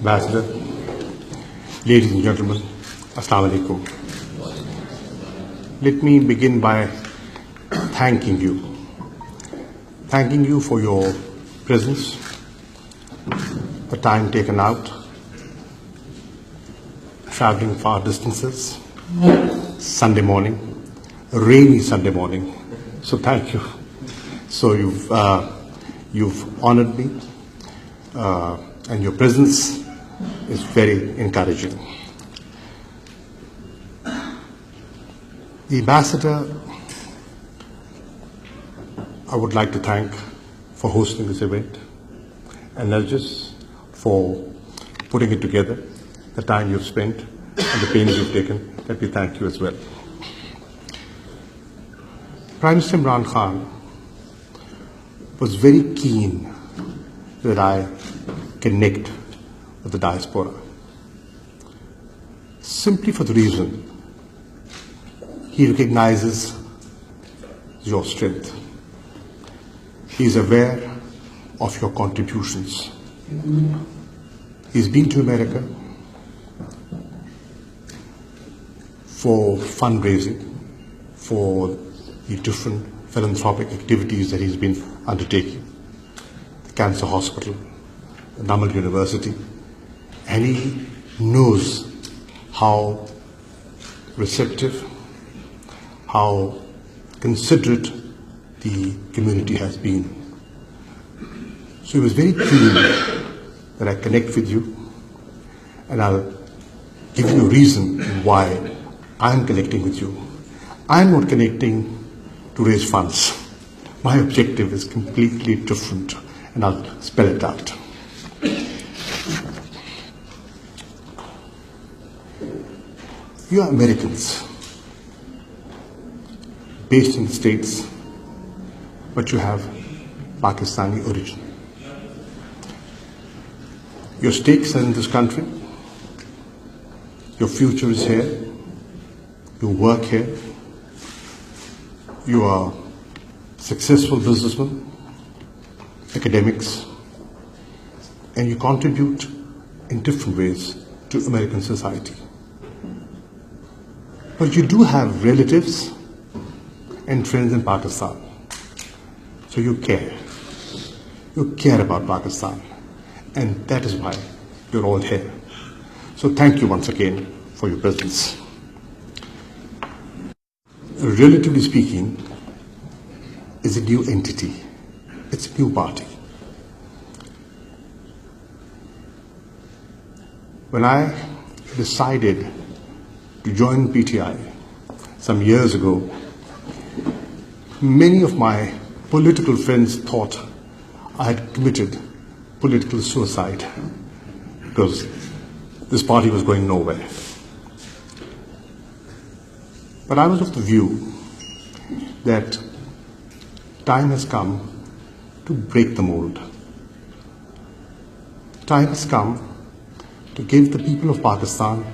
Ambassador, ladies and gentlemen, Assalamu alaikum. Let me begin by thanking you for your presence, the time taken out, traveling far distances, Sunday morning, a rainy Sunday morning. So thank you. So you've honored me, and your presence is very encouraging. The Ambassador, I would like to thank for hosting this event, and Narjis for putting it together, the time you've spent and the pains you've taken. Let me thank you as well. Prime Minister Imran Khan was very keen that I connect with the diaspora, simply for the reason he recognizes your strength. He is aware of your contributions. He's been to America for fundraising, for the different philanthropic activities that he's been undertaking, the Cancer Hospital, the Namal University, and he knows how receptive, how considerate the community has been. So he was very keen that I connect with you, and I'll give you a reason why I'm connecting with you. I'm not connecting to raise funds. My objective is completely different, and I'll spell it out. You are Americans, based in the States, but you have Pakistani origin. Your stakes are in this country. Your future is here. You work here. You are successful businessmen, academics, and you contribute in different ways to American society. But you do have relatives and friends in Pakistan. So you care. You care about Pakistan. And that is why you're all here. So thank you once again for your presence. Relatively speaking, is a new entity. It's a new party. When I decided to join PTI some years ago, many of my political friends thought I had committed political suicide because this party was going nowhere. But I was of the view that time has come to break the mold. Time has come to give the people of Pakistan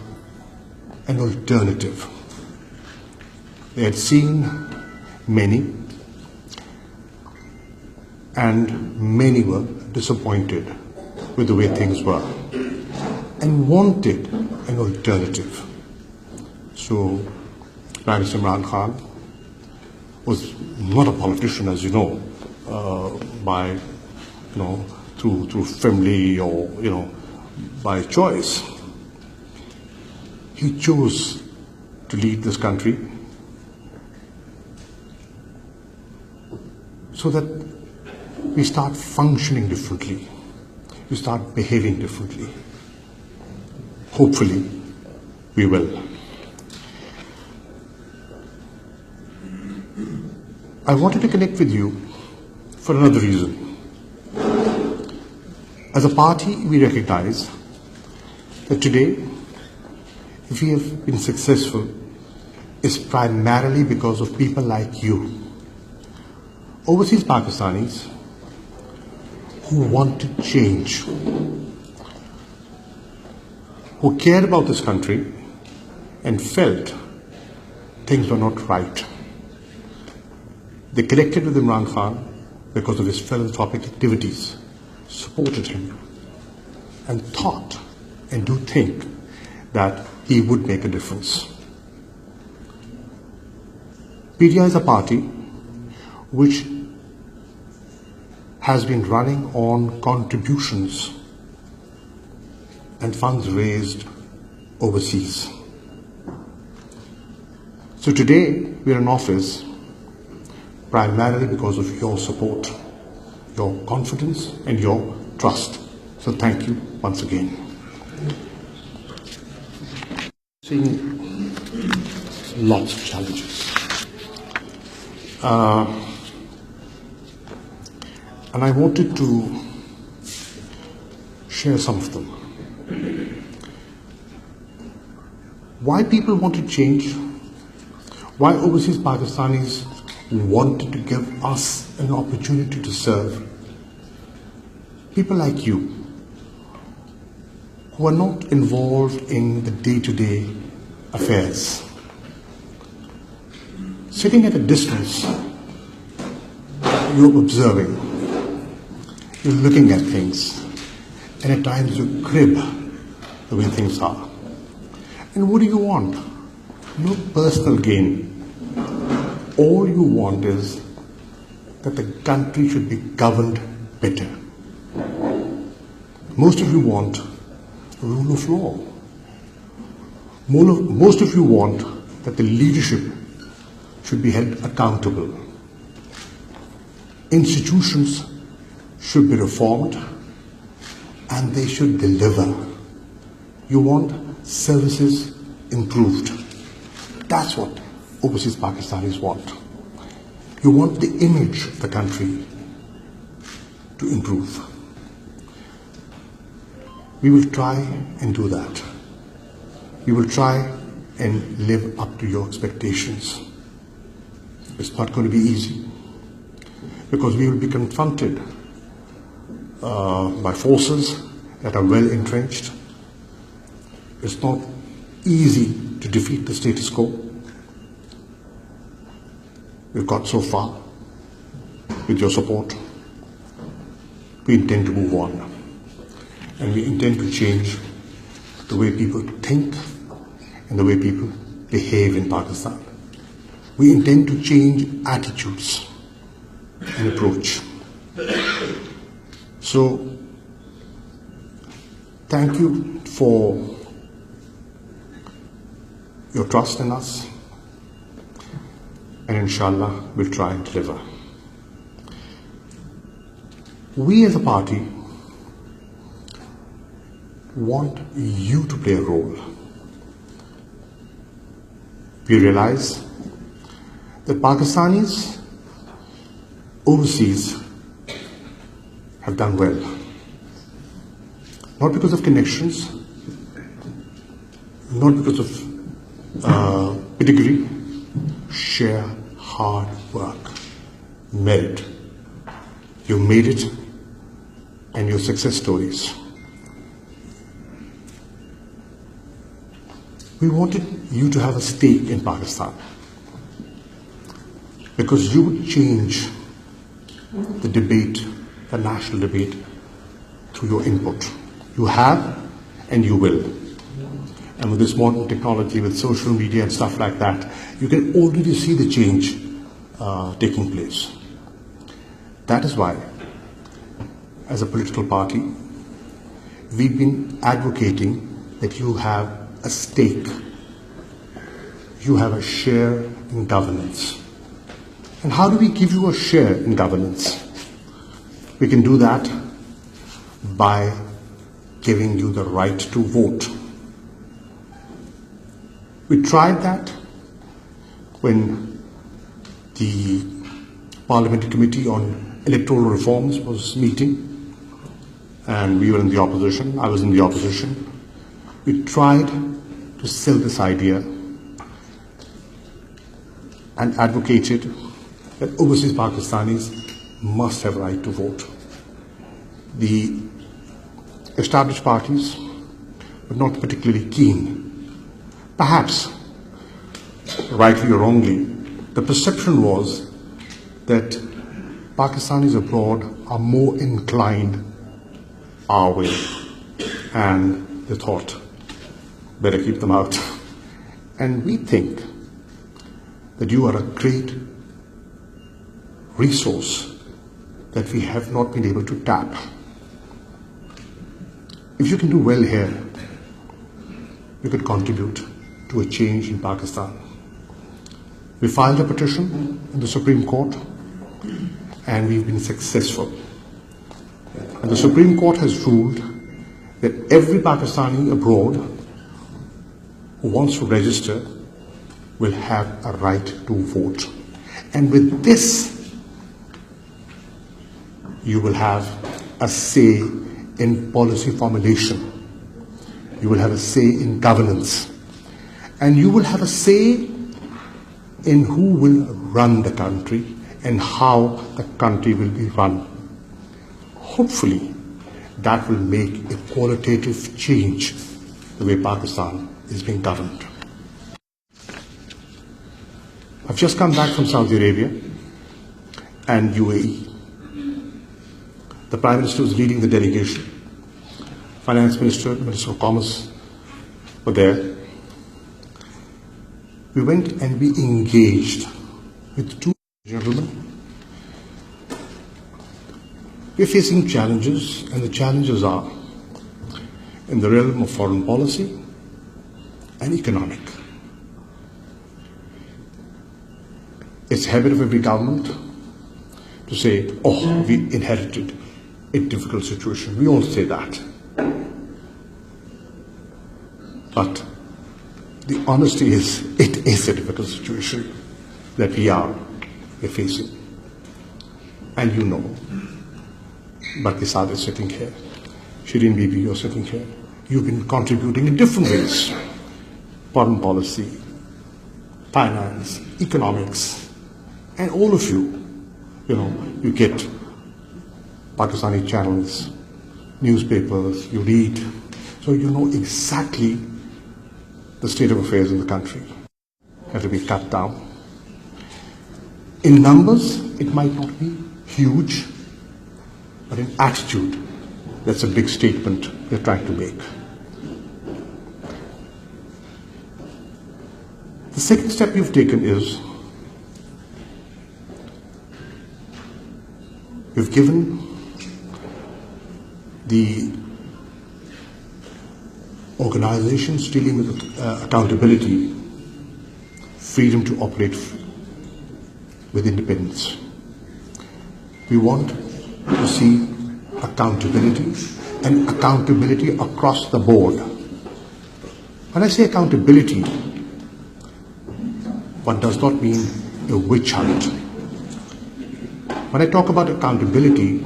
an alternative. They had seen many, and many were disappointed with the way things were and wanted an alternative. So Prime Minister Imran Khan was not a politician, as you know, through family or by choice. He chose to lead this country so that we start functioning differently, we start behaving differently. Hopefully, we will. I wanted to connect with you for another reason. As a party, we recognize that today, if we have been successful, it's primarily because of people like you, overseas Pakistanis, who want to change, who cared about this country and felt things were not right. They connected with Imran Khan because of his philanthropic activities, supported him, and thought and do think that he would make a difference. PDI is a party which has been running on contributions and funds raised overseas. So today we are in office primarily because of your support, your confidence and your trust. So thank you once again. Seeing lots of challenges. And I wanted to share some of them. Why people want to change, why overseas Pakistanis wanted to give us an opportunity to serve. People like you, who are not involved in the day-to-day affairs. Sitting at a distance, you're observing, you're looking at things, and at times you crib the way things are. And what do you want? No personal gain. All you want is that the country should be governed better. Most of you want rule of law. Most of you want that the leadership should be held accountable. Institutions should be reformed and they should deliver. You want services improved. That's what overseas Pakistanis want. You want the image of the country to improve. We will try and do that. We will try and live up to your expectations. It's not going to be easy because we will be confronted by forces that are well entrenched. It's not easy to defeat the status quo. We've got so far. With your support, we intend to move on. And we intend to change the way people think and the way people behave in Pakistan. We intend to change attitudes and approach. So, thank you for your trust in us, and inshallah we'll try and deliver. We as a party want you to play a role. We realize that Pakistanis overseas have done well. Not because of connections, not because of pedigree, sheer hard work, merit. You made it and your success stories. We wanted you to have a stake in Pakistan because you would change the debate, the national debate, through your input. You have and you will. And with this modern technology, with social media and stuff like that, you can already see the change taking place. That is why, as a political party, we've been advocating that you have a stake. You have a share in governance. And how do we give you a share in governance? We can do that by giving you the right to vote. We tried that when the Parliamentary Committee on Electoral Reforms was meeting, and we were in the opposition. I was in the opposition. We tried to sell this idea and advocated that overseas Pakistanis must have a right to vote. The established parties were not particularly keen. Perhaps, rightly or wrongly, the perception was that Pakistanis abroad are more inclined our way, and they thought, better keep them out. And we think that you are a great resource that we have not been able to tap. If you can do well here, you could contribute to a change in Pakistan. We filed a petition in the Supreme Court and we've been successful. And the Supreme Court has ruled that every Pakistani abroad who wants to register will have a right to vote. And with this, you will have a say in policy formulation. You will have a say in governance. And you will have a say in who will run the country and how the country will be run. Hopefully, that will make a qualitative change the way Pakistan is being governed. I've just come back from Saudi Arabia and UAE. The Prime Minister was leading the delegation. Finance Minister, Minister of Commerce were there. We went and we engaged with two gentlemen. We're facing challenges, and the challenges are in the realm of foreign policy and economic. It's a habit of every government to say, oh, we inherited a difficult situation. We all say that. But the honesty is, it is a difficult situation that we're facing. And you know, Barki Saad is sitting here, Shireen Bibi, you're sitting here. You've been contributing in different ways. Foreign policy, finance, economics, and all of you, you get Pakistani channels, newspapers, you read, so you know exactly the state of affairs in the country. Have to be cut down. In numbers, it might not be huge, but in attitude, that's a big statement we're trying to make. The second step you've taken is you've given the organizations dealing with accountability freedom to operate with independence. We want to see accountability, and accountability across the board. When I say accountability, one does not mean a witch hunt. When I talk about accountability,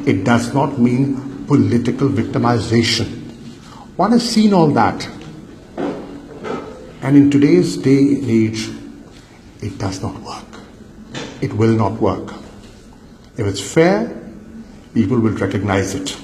it does not mean political victimization. One has seen all that. And in today's day and age, it does not work. It will not work. If it's fair, people will recognize it.